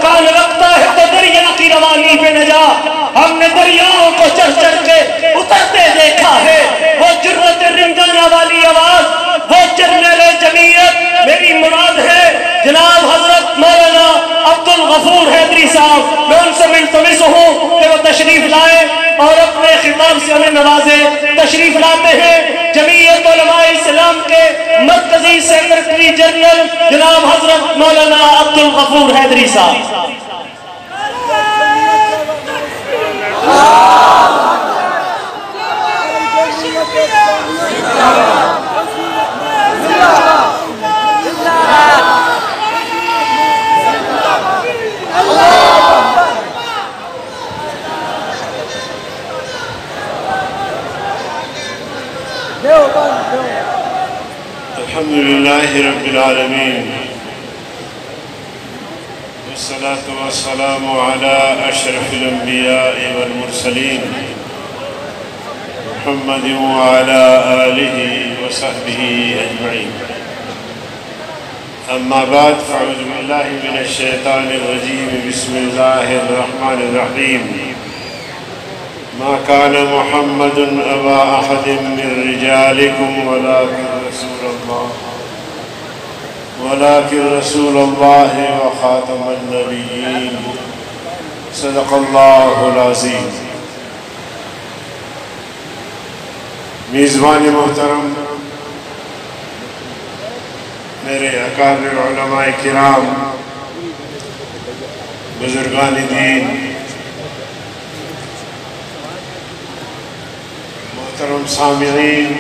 کان رکھتا ہے تو دریا کی روانی پہ نہ جا. ہم نے دریاؤں کو چڑھ چڑھ کے اترتے دیکھا ہے. وہ جرت رنگانہ والی آواز، وہ جرنیل جمعیت، میری مراد ہے جناب حضرت مولانا عبد الغفور حیدری صاحب. میں ان سے ملتمس ہوں کہ وہ تشریف لائے اور اپنے خطاب سے ہمیں نوازے. تشریف لاتے ہیں جمعیت علماء اسلام کے مرکزی سیکرٹری جنرل جناب حضرت مولانا عبد الغفور حیدری صاحب. الحمدللہ رب العالمین والصلاة والسلام على اشرف الانبیاء والمرسلین محمد وعلى آلہ وصحبہ اجمعین. اما بعد فاعوذ باللہ من الشیطان الرجیم. بسم اللہ الرحمن الرحیم. ما كان محمد أبا أحد من رجالكم ولكن رسول الله وخاتم النبيين. صدق الله العظيم. میزبان محترم، میرے اکابر علماء کرام، بزرگان دین، محترم سامعین،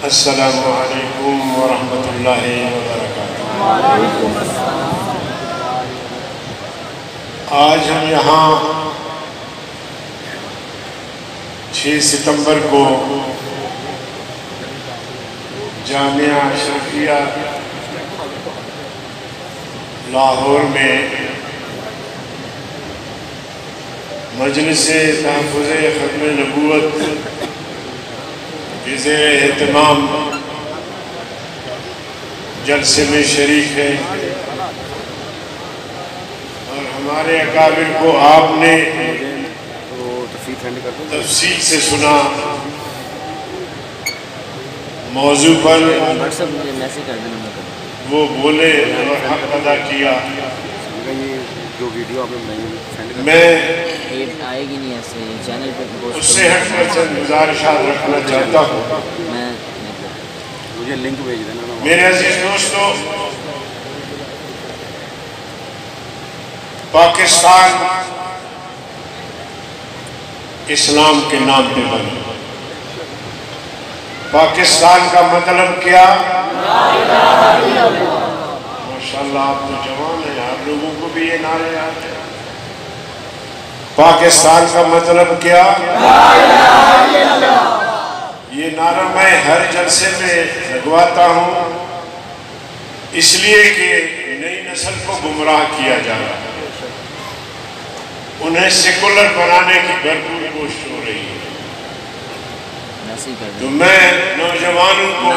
السلام علیکم ورحمۃ اللہ وبرکاتہ. آج ہم یہاں 6 ستمبر کو جامعہ اشرفیہ لاہور میں مجلس تحفظ ختم نبوت کے زیر اہتمام جلسے میں شریک ہے، اور ہمارے اکابر کو آپ نے تفصیل سے سنا. موضوع پر وہ بولے اور حق ادا کیا. میں اس سے ہٹ کر چند گزارشات رکھنا چاہتا ہوں. میرے عزیز دوستو، پاکستان اسلام کے نام پہ بنا. پاکستان کا مطلب کیا؟ ماشاءاللہ آپ تو جوان ہیں، آپ لوگوں کو بھی یہ نعرے یاد ہیں. پاکستان کا مطلب کیا؟ یہ نعرہ میں ہر جلسے میں لگواتا ہوں، اس لیے کہ نئی نسل کو گمراہ کیا جا رہا ہے، انہیں سیکولر بنانے کی بھرپور کوشش ہو رہی ہے. تو میں نوجوانوں کو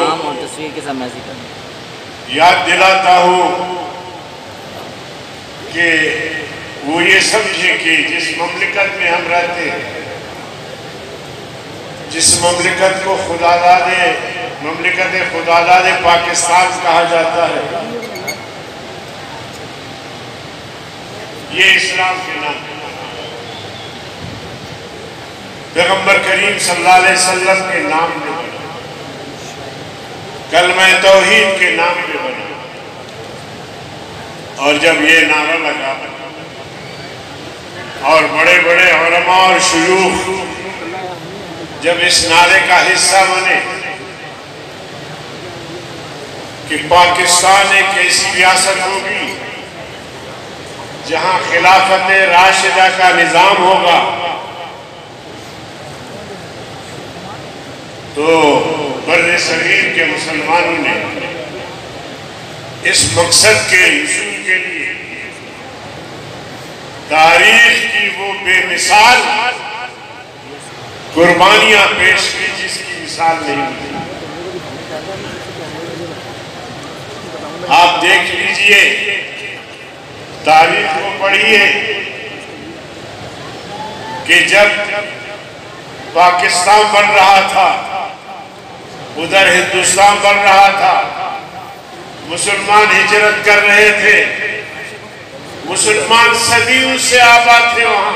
یاد دلاتا ہوں کہ وہ یہ سمجھے کہ جس مملکت میں ہم رہتے ہیں، جس مملکت کو مملکت خداداد پاکستان کہا جاتا ہے، یہ اسلام کے نام ہے. پیغمبر کریم صلی اللہ علیہ وسلم کے نام پہ بنا، کلمہ توحید کے نام پہ بنا. اور جب یہ نعرہ لگا اور بڑے بڑے علماء اور شیوخ جب اس نعرے کا حصہ بنے کہ پاکستان ایک ایسی ریاست ہوگی جہاں خلافت راشدہ کا نظام ہوگا، تو بر صغیر کے مسلمانوں نے اس مقصد کے حصول کے لیے تاریخ کی وہ بے مثال قربانیاں پیش کی جس کی مثال نہیں ہوتی. آپ دیکھ لیجئے تاریخ کو پڑھیے کہ جب پاکستان بن رہا تھا، ادھر ہندوستان بن رہا تھا، مسلمان ہجرت کر رہے تھے، مسلمان صدیوں سے آباد تھے، وہاں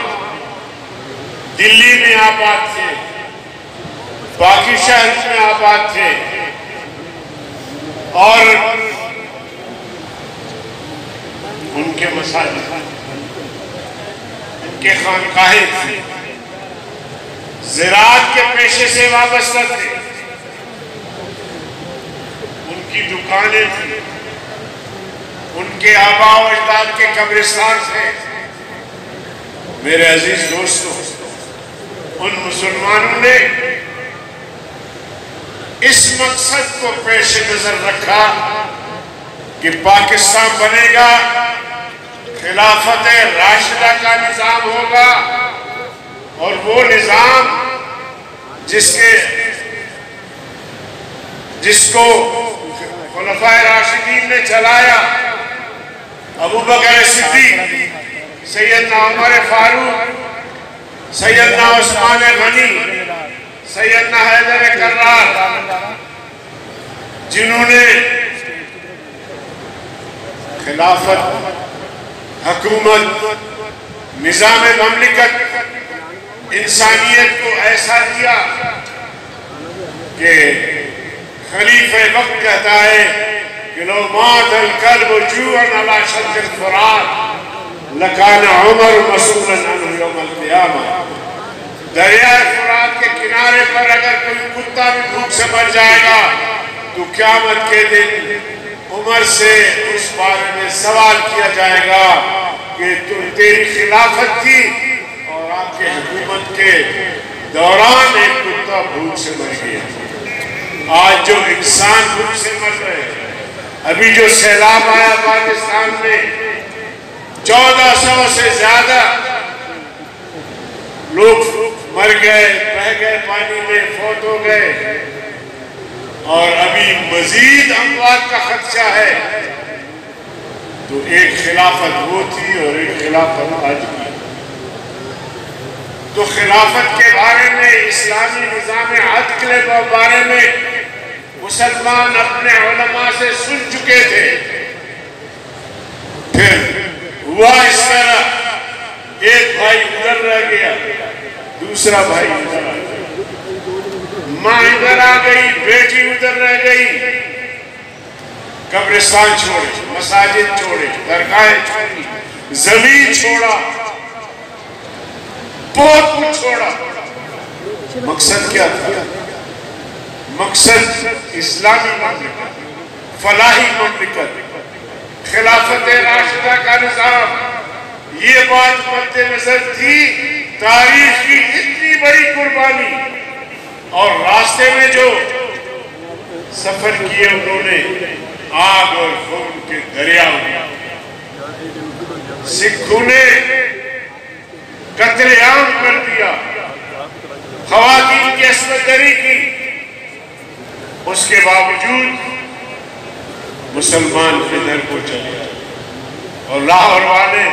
دلی میں آباد تھے، باقی شہر میں آباد تھے، اور ان کے مساجد، ان کے خانقاہیں تھے، زراعت کے پیشے سے وابستہ تھے، ان کی دکانیں تھیں، ان کے آباء و اجداد کے قبرستان تھے۔ میرے عزیز دوستو، ان مسلمانوں نے اس مقصد کو پیش نظر رکھا کہ پاکستان بنے گا، خلافت راشدہ کا نظام ہوگا، اور وہ نظام جس کو خلفائے راشدین نے چلایا، ابو بکر صدیق، سیدنا عمر فاروق، سیدنا عثمان غنی، سیدنا حیدر کرار، جنہوں نے خلافت، حکومت، نظام مملکت، انسانیت کو ایسا دیا کہ خلیفہ وقت کہتا ہے کہ لو مات القلب جوعا علی شط الفرات لکان عمر مسئولا عنہ یوم القیامہ۔ دریائے فرات کے کنارے پر اگر کوئی کتا بھی بھوک سے مر جائے گا تو قیامت کے دن عمر سے اس بارے میں سوال کیا جائے گا کہ تیری خلافت تھی اور آپ کے حکومت کے دوران ایک کتا بھوک سے مر گیا۔ آج جو انسان بھوک سے مر رہے ہیں، ابھی جو سیلاب آیا پاکستان میں، 1400 سے زیادہ لوگ مر گئے، بہہ گئے پانی میں، فوت ہو گئے، اور ابھی مزید اموات کا خدشہ ہے۔ تو ایک خلافت وہ تھی اور ایک خلافت آج کی۔ تو خلافت کے بارے میں، اسلامی نظام عدل کے بارے میں مسلمان اپنے علماء سے سن چکے تھے۔ پھر ہوا اس طرح، ایک بھائی ادھر رہ گیا، دوسرا بھائی ادھر آ گیا، ماں ادھر آ گئی، بیٹی ادھر رہ گئی، قبرستان چھوڑے، مساجد چھوڑے، درگاہیں چھوڑی، زمین چھوڑا، بہت کچھ چھوڑا۔ مقصد کیا تھا؟ مقصد اسلامی مملکت، فلاحی مملکت، خلافت راشدہ کا نظام۔ یہ بات مد نظر تھی، تاریخ کی اتنی بڑی قربانی، اور راستے میں جو سفر کیے انہوں نے، آگ اور خون کے دریا ہوئے، سکھوں نے قتل عام کر دیا، خواتین کی عصمت دری کی، اس کے باوجود مسلمان ادھر کو چلے۔ اور لاہور والے،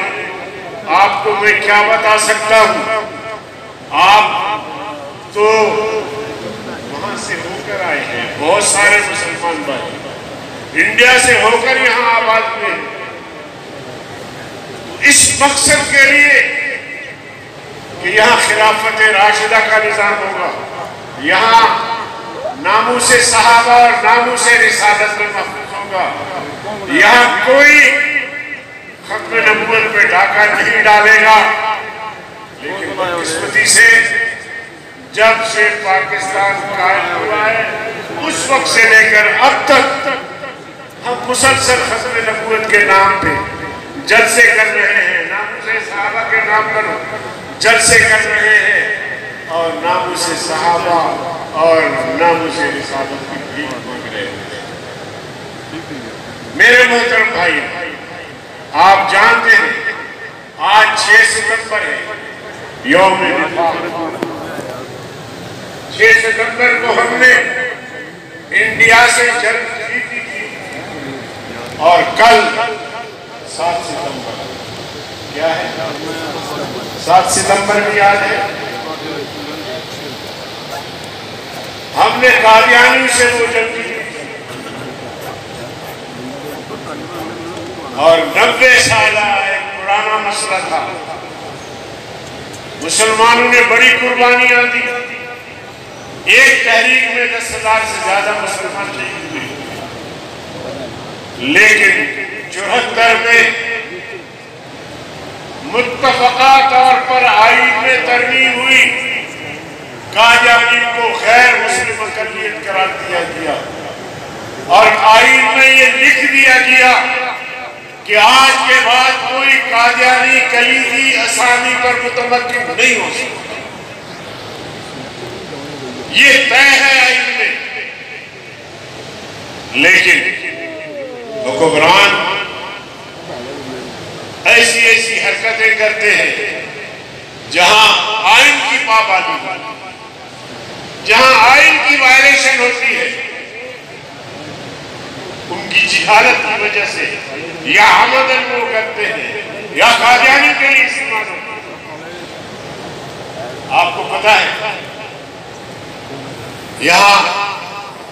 آپ کو میں کیا بتا سکتا ہوں، آپ تو وہاں سے ہو کر آئے ہیں، بہت سارے مسلمان بھائی انڈیا سے ہو کر یہاں آباد ہوئے، اس مقصد کے لیے کہ یہاں خلافت راشدہ کا نظام ہوگا، یہاں ناموس صحابہ اور ناموس رسالت میں محفوظ ہوگا، یہاں کوئی ختم نبوت پہ ڈاکہ نہیں ڈالے گا۔ لیکن بدقسمتی سے جب سے پاکستان قائم ہوا ہے، اس وقت سے لے کر اب تک ہم مسلسل ختم نبوت کے نام پہ جلسے کر رہے ہیں، ناموس صحابہ کے نام پر جلسے کر رہے ہیں، اور ناموس صحابہ اور ناموس رسالت کی بھیک مانگ رہے ہیں۔ میرے محترم بھائی، آپ جانتے ہیں آج 6 ستمبر ہے، یوم دفاع۔ 6 ستمبر کو ہم نے انڈیا سے جنگ جیتی تھی، اور کل 7 ستمبر کیا ہے 7 ستمبر بھی یاد ہے. ہم نے قادیانی سے وہ جنگ کی اور 90 سالہ ایک پرانا مسئلہ تھا. مسلمانوں نے بڑی قربانیاں دی. ایک تحریک میں 10,000 سے زیادہ مسلمان شہید ہوئے. لیکن 74 میں متفقہ طور پر آئین میں ترمیم ہوئی. قادیانی کو غیر مسلم اقلیت قرار دیا گیا اور آئین میں یہ لکھ دیا گیا کہ آج کے بعد کوئی قادیانی کلیدی اسامی پر متمکن نہیں ہو سکتا. یہ طے ہے آئین میں. لیکن حکمران ایسی حرکتیں کرتے ہیں جہاں آئین کی پابندی، جہاں آئین کی وائلیشن ہوتی ہے، ان کی جہالت کی وجہ سے یا عمدن وہ کرتے ہیں یا قادیانی کے لیے استعمال ہوتے ہیں. آپ کو پتا ہے یہاں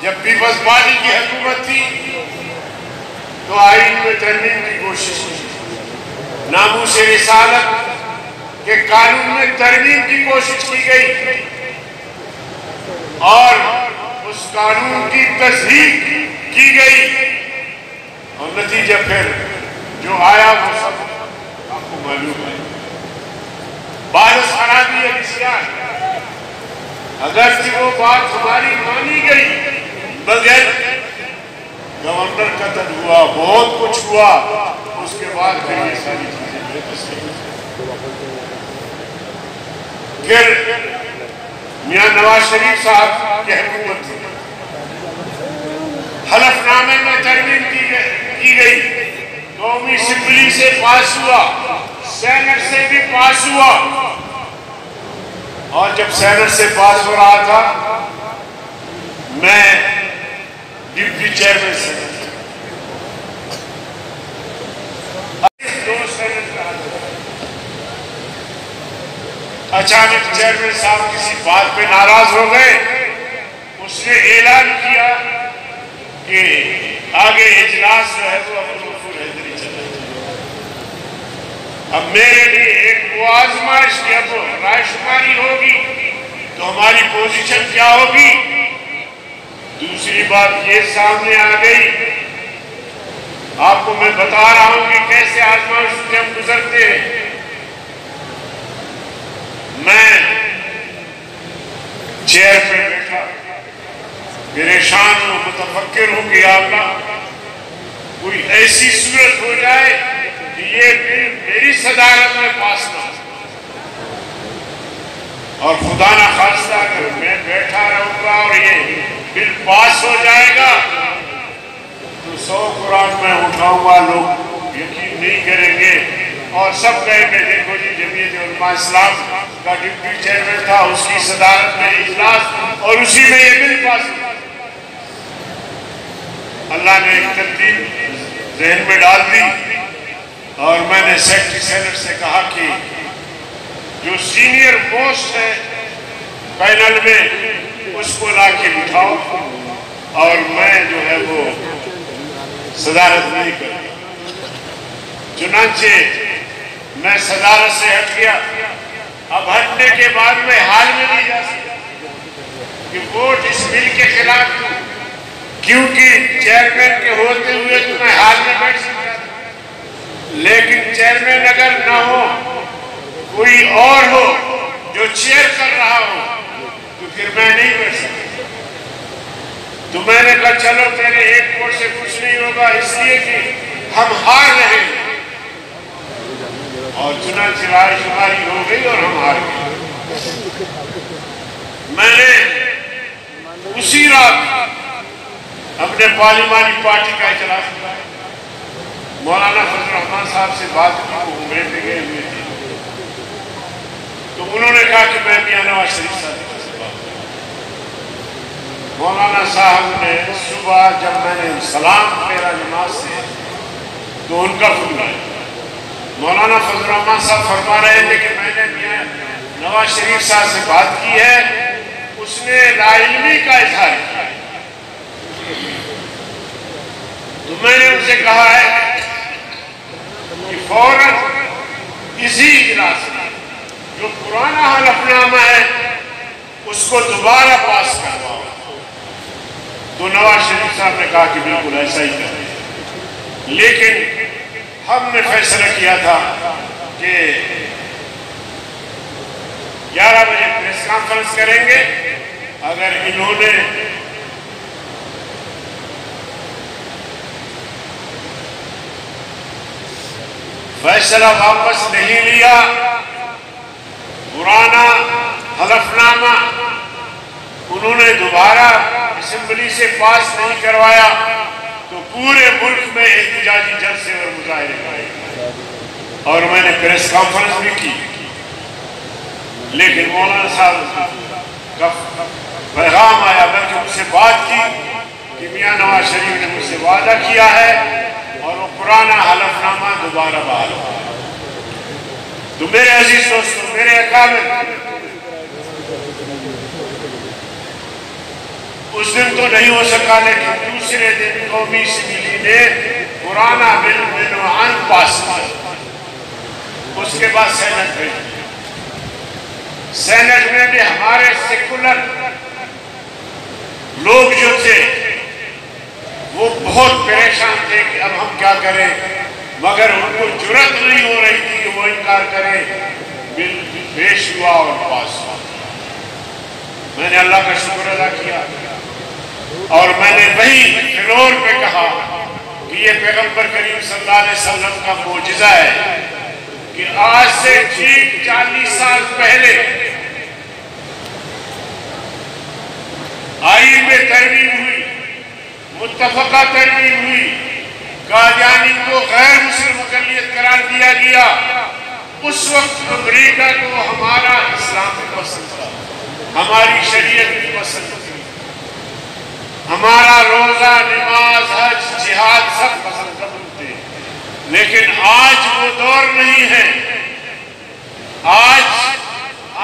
جب پیپلز پارٹی کی حکومت تھی تو آئین میں ترمیم کی کوشش کی. ناموس رسالت کے قانون میں ترمیم کی کوشش کی گئی اور اس قانون کی تصحیح کی گئی اور نتیجہ پھر جو آیا وہ سب آپ کو معلوم ہے. بارش خرابی اختیار اگرچہ وہ بات ہماری مانی گئی بغیر گورنر قتل ہوا، بہت کچھ ہوا، اس کے بعد پھر یہ ساری چیزیں واپس نہیں. پھر میاں نواز شریف صاحب کی حکومت تھی. حلف نامے میں ترمیم کی گئی. قومی اسمبلی سے پاس ہوا، سینٹ سے بھی پاس ہوا اور جب سینٹ سے پاس ہو رہا تھا میں ڈپٹی چیئرمین سے اچانک چیئرمین صاحب کسی بات پہ ناراض ہو گئے. اس نے اعلان کیا کہ آگے اجلاس جو ہے وہ ابو غفور حیدری چلائے. اب میرے لیے ایک وہ آزمائش کی اب رائے شماری ہوگی تو ہماری پوزیشن کیا ہوگی. دوسری بات یہ سامنے آ گئی، آپ کو میں بتا رہا ہوں کہ کیسے آزمائش سے ہم گزرتے ہیں. میں چیئر پہ بیٹھا پریشان ہوں، متفکر ہوں کہ یا اللہ کوئی ایسی صورت ہو جائے کہ یہ بل میری صدارت میں پاس نہ ہو، اور خدا نہ خواستہ اگر میں بیٹھا رہوں گا اور یہ بل پاس ہو جائے گا تو 100 قرآن میں اٹھاؤں گا، لوگ یقین نہیں کریں گے اور سب کہیں گے دیکھو جی جمعیت علماء اسلام کا ڈپٹی چیئرمین تھا، اس کی صدارت میں اجلاس اور اسی میں یہ بل پاس ہوا. اللہ نے ایک ترتیب ذہن میں ڈال دی اور میں نے سیکرٹری سینٹ سے کہا کہ جو سینئر موسٹ ہے پینل میں اس کو لا کے بٹھاؤ اور میں جو ہے وہ صدارت نہیں کروں. چنانچہ میں صدارت سے ہٹ گیا. اب ہٹنے کے بعد میں حال میں نہیں جا سکتا کہ ووٹ اس بل کے خلاف دوں، کیونکہ چیئرمین کے ہوتے ہوئے تو میں حال میں بیٹھ سکتا تھا، لیکن چیئرمین اگر نہ ہو کوئی اور ہو جو چیئر کر رہا ہو تو پھر میں نہیں بیٹھ سکتا. تو میں نے کہا چلو تیرے ایک ووٹ سے کچھ نہیں ہوگا، اس لیے کہ ہم ہار رہے ہیں. اور چنانچہ رائے شماری ہو گئی اور ہم ہار گئے. میں نے اسی رات اپنے پارلیمانی پارٹی کا اجلاس کیا. مولانا فضل الرحمان صاحب سے بات کی، وہ عمرے پہ گئے ہوئے تھے، تو انہوں نے کہا کہ میں میاں نواز شریف صاحب سے بات کروں. مولانا صاحب نے صبح جب میں نے سلام پھیرا نماز سے تو ان کا فون آیا. مولانا فضل الرحمان صاحب فرما رہے تھے کہ میں نے میاں نواز شریف صاحب سے بات کی ہے، اس نے لا علمی کا اظہار کیا، تو میں نے ان سے کہا ہے کہ فوراً اسی اجلاس میں جو پرانا حلف نامہ ہے اس کو دوبارہ پاس کرواؤ۔ تو نواز شریف صاحب نے کہا کہ بالکل ایسا ہی کریں، لیکن ہم نے فیصلہ کیا تھا کہ 11 بجے پریس کانفرنس کریں گے، اگر انہوں نے فیصلہ واپس نہیں لیا، پرانا حلف نامہ انہوں نے دوبارہ اسمبلی سے پاس نہیں کروایا، تو پورے ملک میں احتجاجی جلسے اور مظاہرے کرے، اور میں نے پریس کانفرنس بھی کی، لیکن مولانا صاحب کا پیغام آیا، بلکہ مجھ سے بات کی کہ میاں نواز شریف نے مجھ سے وعدہ کیا ہے اور وہ پرانا حلف نامہ دوبارہ بحال ہوا۔ تو میرے عزیز دوستوں، میرے اکابر، اس دن تو نہیں ہو سکا، لیکن دوسرے دن قومی اسمبلی نے پرانا بل عنوان پاس کیا، اس کے بعد سینٹ بھیج دیا۔ سینٹ میں بھی ہمارے سیکولر لوگ جو تھے وہ بہت پریشان تھے کہ اب ہم کیا کریں، مگر ان کو جرأت نہیں ہو رہی تھی کہ وہ انکار کریں۔ بل پیش ہوا اور پاس ہوا۔ میں نے اللہ کا شکر ادا کیا، اور میں نے وہی فلور پہ کہا کہ یہ پیغمبر کریم صلی اللہ علیہ وسلم کا معجزہ ہے کہ آج سے ٹھیک 40 سال پہلے آئین میں ترمیم ہوئی، متفقہ ترمیم ہوئی، قادیانی کو غیر مسلم اقلیت قرار دیا گیا۔ اس وقت امریکہ کو ہمارا اسلام پسند تھا، ہماری شریعت بھی پسند تھی، ہمارا روزہ، نماز، حج، جہاد سب پسند کرتے تھے، لیکن آج وہ دور نہیں ہے۔ آج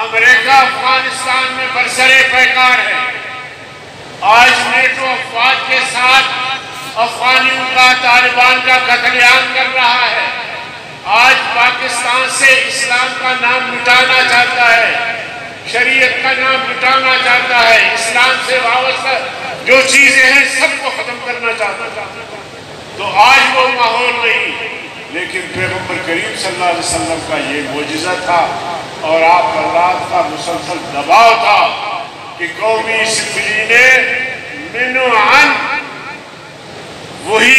امریکہ افغانستان میں برسرِ پیکار ہے، آج نیٹو افواج کے ساتھ افغانیوں کا، طالبان کا قتل عام کر رہا ہے، آج پاکستان سے اسلام کا نام مٹانا چاہتا ہے، شریعت کا نام مٹانا چاہتا ہے، اسلام سے وابستہ جو چیزیں ہیں سب کو ختم کرنا چاہتا ہے۔ تو آج وہ ماحول نہیں، لیکن پیغمبر کریم صلی اللہ علیہ وسلم کا یہ معجزہ تھا، اور آپ اللہ کا مسلسل دباؤ تھا کہ قومی اسمبلی نے منعن وہی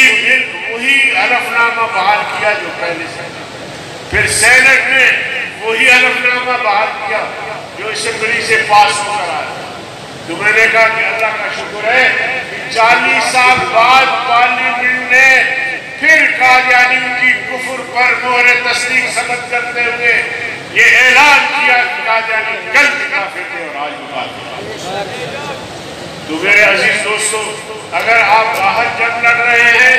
حلف نامہ بحال کیا جو پہلے سے، پھر سینٹ نے وہی حلف نامہ بحال کیا جو اسمبلی سے پاس ہو کر آیا۔ تو میں نے کہا کہ اللہ کا شکر ہے کہ 40 سال بعد پارلیمنٹ نے پھر قادیانیوں کی کفر پر مہر تصدیق ثبت کرتے ہوئے یہ اعلان کیا کہ قادیانی غلط کافر تھے اور آج وہ کافر تھے۔ تو میرے عزیز دوستو، اگر آپ باہر جنگ لڑ رہے ہیں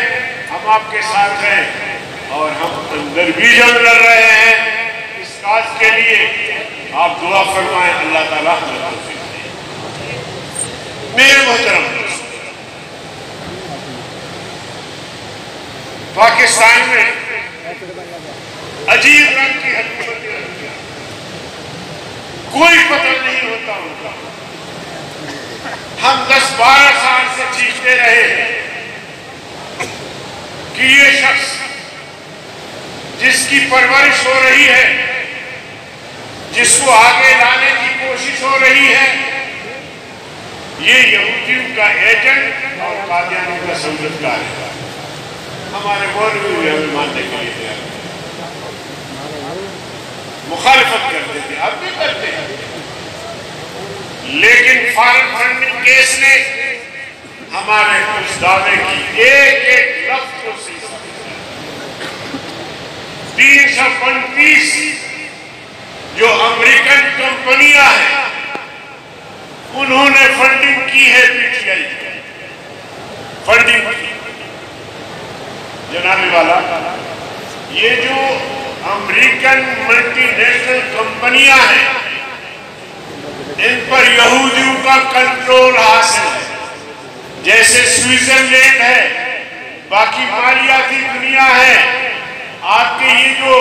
ہم آپ کے ساتھ ہیں، اور ہم اندر بھی جنگ لڑ رہے ہیں اس کاج کے لیے، آپ دعا فرمائیں اللہ تعالیٰ ہمیں توفیق دے۔ میرے محترم دوست، پاکستان میں عجیب رنگ کی حکومتیں رہتی ہیں، کوئی پتہ نہیں ہوتا ان کا۔ ہم 10-12 سال سے چیختے رہے ہیں کہ یہ شخص جس کی پرورش ہو رہی ہے، جس کو آگے لانے کی کوشش ہو رہی ہے، یہ یہودیوں کا ایجنٹ اور قادیانیوں کا سمجھدار ہے۔ ہمارے مولوی بھی ہمیں ماننے کے لیے تیار مخالفت کرتے تھے، اب بھی کرتے ہیں، لیکن فارن فنڈنگ کیس نے ہمارے اس دعوے کی ایک لفظ کو صحیح سمجھا۔ 335 جو امریکن کمپنیاں ہیں انہوں نے فنڈنگ کی ہے پی ٹی آئی کی، فنڈنگ کی۔ جنابی والا، یہ جو امریکن ملٹی نیشنل کمپنیاں ہیں ان پر یہودیوں کا کنٹرول حاصل ہے، جیسے سوئٹزرلینڈ ہے، باقی مالیاتی دنیا ہے، آپ کے یہ جو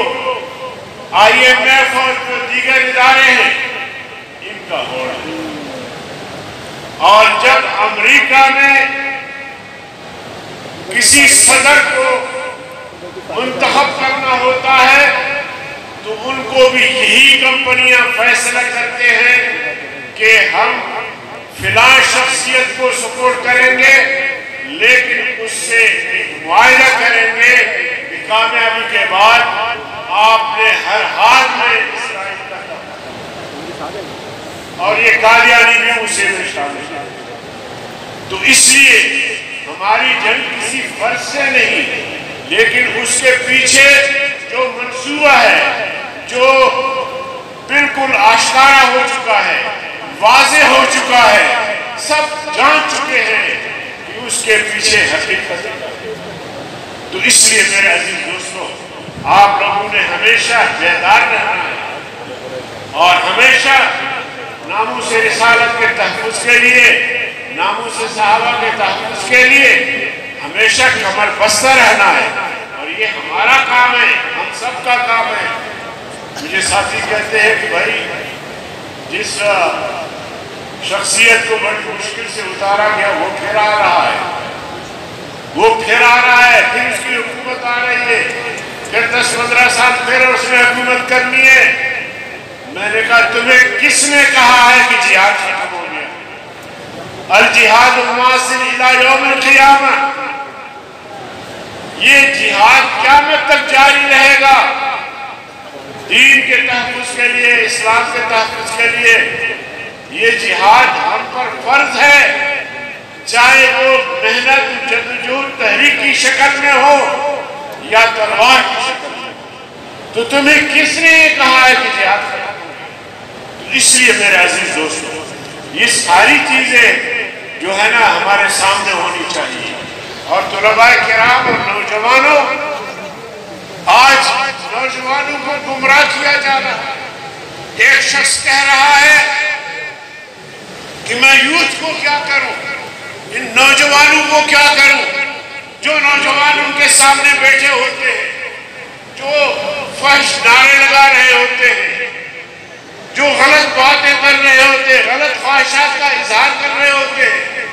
IMF اور جو دیگر ادارے ہیں ان کا ہو رہا ہے۔ اور جب امریکہ میں کسی صدر کو منتخب کرنا ہوتا ہے تو ان کو بھی یہی کمپنیاں فیصلہ کرتے ہیں کہ ہم فلاں شخصیت کو سپورٹ کریں گے، لیکن اس سے ایک معاہدہ کریں گے کہ کامیابی کے بعد آپ نے ہر حال میں اسرائیل کا اور یہ قادیانی بھی اسے میں شامل ہے۔ تو اس لیے ہماری جنگ کسی فرض سے نہیں، لیکن اس کے پیچھے جو منصوبہ ہے، جو بالکل آشکارا ہو چکا ہے، واضح ہو چکا ہے، سب جان چکے ہیں کہ اس کے پیچھے حقیقت ہے۔ تو اس لیے میرے عزیز دوستوں، آپ لوگوں نے ہمیشہ بیدار رہنا ہے اور ہمیشہ ناموس رسالت کے تحفظ کے لیے، ناموس صحابہ کے تحفظ کے لیے ہمیشہ کمر بستہ رہنا ہے، اور یہ ہمارا کام ہے، ہم سب کا کام ہے۔ مجھے ساتھی کہتے ہیں کہ بھائی جس شخصیت کو بڑی مشکل سے اتارا گیا وہ پھر آ رہا ہے، وہ پھر آ رہا ہے، پھر اس کی حکومت آ رہی ہے، پھر 10-15 سال پھر اس نے حکومت کرنی ہے۔ میں نے کہا تمہیں کس نے کہا ہے کہ جہاد ختم ہو گیا؟ الجہاد واصل الی یوم القیامہ، یہ جہاد قیامت تک جاری رہے گا، دین کے تحفظ کے لیے، اسلام کے تحفظ کے لیے۔ یہ جہاد ہم پر فرض ہے، چاہے وہ محنت جدوجہد تحریک کی شکل میں ہو یا تلوار کی شکل میں۔ تو تمہیں کس نے یہ کہا ہے کہ جہاد ختم ہو گیا؟ تو اس لیے میرے عزیز دوستوں، یہ ساری چیزیں جو ہے نا ہمارے سامنے ہونی چاہیے۔ اور طلباء کرام اور نوجوانوں، آج نوجوانوں کو گمراہ کیا جا رہا ہے۔ ایک شخص کہہ رہا ہے کہ میں یوتھ کو کیا کروں، ان نوجوانوں کو کیا کروں، جو نوجوان ان کے سامنے بیٹھے ہوتے ہیں، جو فحش نعرے لگا رہے ہوتے ہیں، جو غلط باتیں کر رہے ہوتے ہیں، غلط خواہشات کا اظہار کر رہے ہوتے ہیں،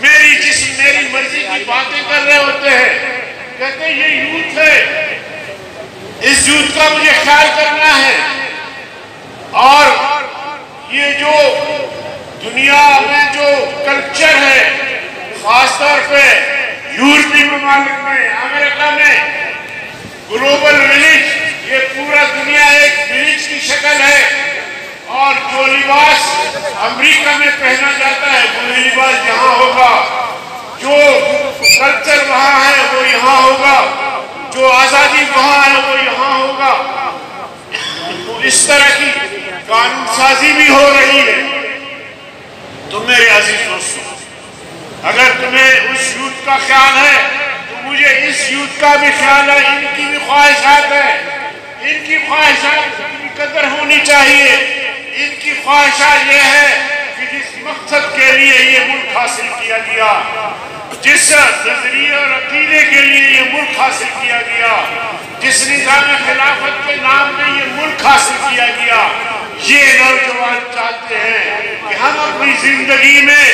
میری جسم میری مرضی کی باتیں کر رہے ہوتے ہیں، کہتے ہیں یہ یوتھ ہے، اس یوتھ کا مجھے خیال کرنا ہے۔ اور یہ جو دنیا میں جو کلچر ہے، خاص طور پہ یورپی ممالک میں، امریکہ میں، گلوبل ولیج، یہ پورا دنیا ایک ولیج کی شکل ہے، اور جو لباس امریکہ میں پہنا جاتا ہے وہی لباس یہاں ہوگا، جو کلچر وہاں ہے وہ یہاں ہوگا، جو آزادی وہاں ہے وہ یہاں ہوگا۔ تو اس طرح کی قانون سازی بھی ہو رہی ہے۔ تو میرے عزیز دوستوں، اگر تمہیں اس یوتھ کا خیال ہے تو مجھے اس یوتھ کا بھی خیال ہے، ان کی بھی خواہشات ہیں، ان کی خواہشات کی قدر ہونی چاہیے۔ ان کی خواہشات یہ ہے کہ جس مقصد کے لیے یہ ملک حاصل کیا گیا، جس نظریے اور عقیدے کے لیے یہ ملک حاصل کیا گیا، جس نظام خلافت کے نام میں یہ ملک حاصل کیا گیا، یہ نوجوان چاہتے ہیں کہ ہم اپنی زندگی میں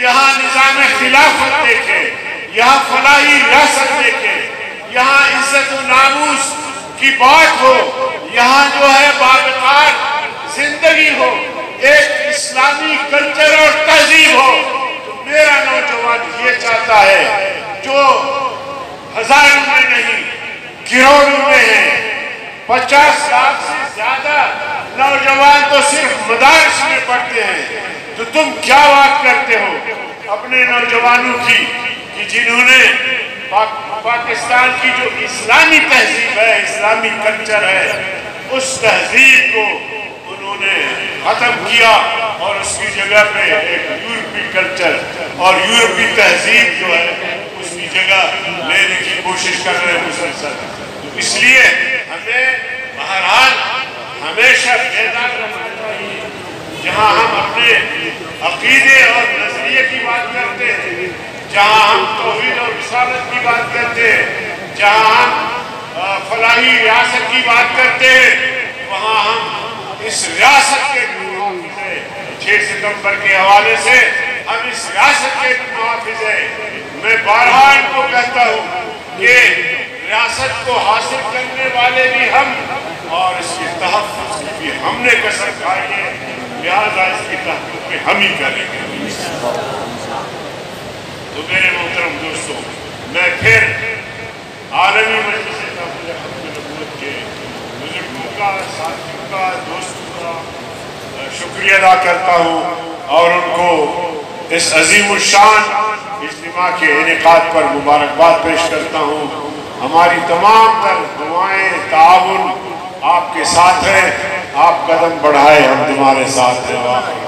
یہاں نظام خلافت دیکھیں، یہاں فلاحی ریاست دیکھیں، یہاں عزت و ناموس کی بات ہو، یہاں جو ہے باوقار زندگی ہو، ایک اسلامی کلچر اور تہذیب ہو۔ تو میرا نوجوان یہ چاہتا ہے، جو ہزاروں میں نہیں کروڑوں میں ہیں، 50 لاکھ سے زیادہ نوجوان تو صرف مدارس میں پڑھتے ہیں۔ تو تم کیا بات کرتے ہو اپنے نوجوانوں کی کہ جنہوں نے پاکستان کی جو اسلامی تہذیب ہے، اسلامی کلچر ہے، اس تہذیب کو انہوں نے ختم کیا اور اس کی جگہ پہ ایک یورپی کلچر اور یورپی تہذیب جو ہے اس کی جگہ لینے کی کوشش کر رہے ہیں مسلسل۔ تو اس لیے ہمیں عقیدے اور نظریے کی بات کرتے ہیں، جہاں ہم توحید اور رسالت کی بات کرتے ہیں، جہاں ہم فلاحی ریاست کی بات کرتے ہیں، وہاں ہم اس ریاست کے محافظ ہیں۔ 6 ستمبر کے حوالے سے ہم اس ریاست کے محافظ ہیں۔ میں بارہا ان کو کہتا ہوں کہ ریاست کو حاصل کرنے والے بھی ہم اور اس کے تحفظ کی بھی ہم نے قسم کھائی ہے، لہذا اس کی تحقیق میں ہم ہی کریں گے۔ تو میرے محترم دوستوں، میں پھر عالمی مجلس تحفظ ختم نبوت کے بزرگوں کا، ساتھیوں کا، دوستوں کا شکریہ ادا کرتا ہوں اور ان کو اس عظیم الشان اجتماع کے انعقاد پر مبارکباد پیش کرتا ہوں۔ ہماری تمام تر دعائیں، تعاون آپ کے ساتھ ہیں، آپ قدم بڑھائے، ہم تمہارے ساتھ ہیں۔